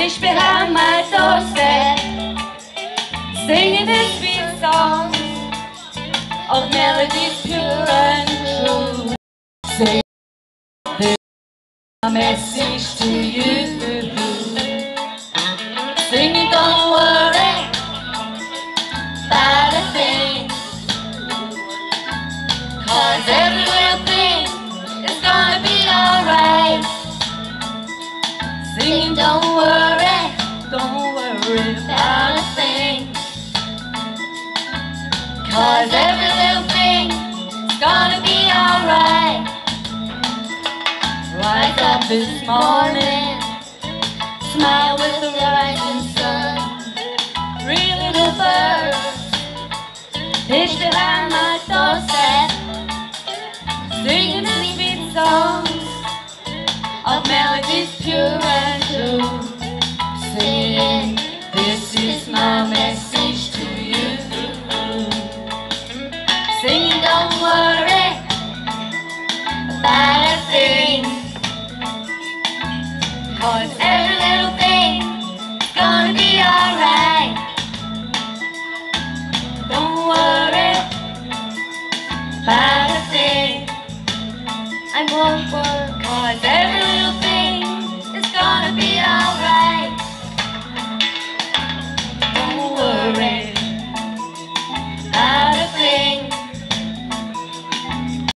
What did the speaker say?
fish behind my doorstep, singing the sweet songs of melodies pure and true. Say this message to you, singing don't worry about a thing, 'cause every little thing is gonna be alright. Singing don't worry about a thing, 'cause every little thing is gonna be alright. Rise up this morning, smile with the rising sun, three little birds pitch behind my doorstep, singing the sweet songs of melodies pure and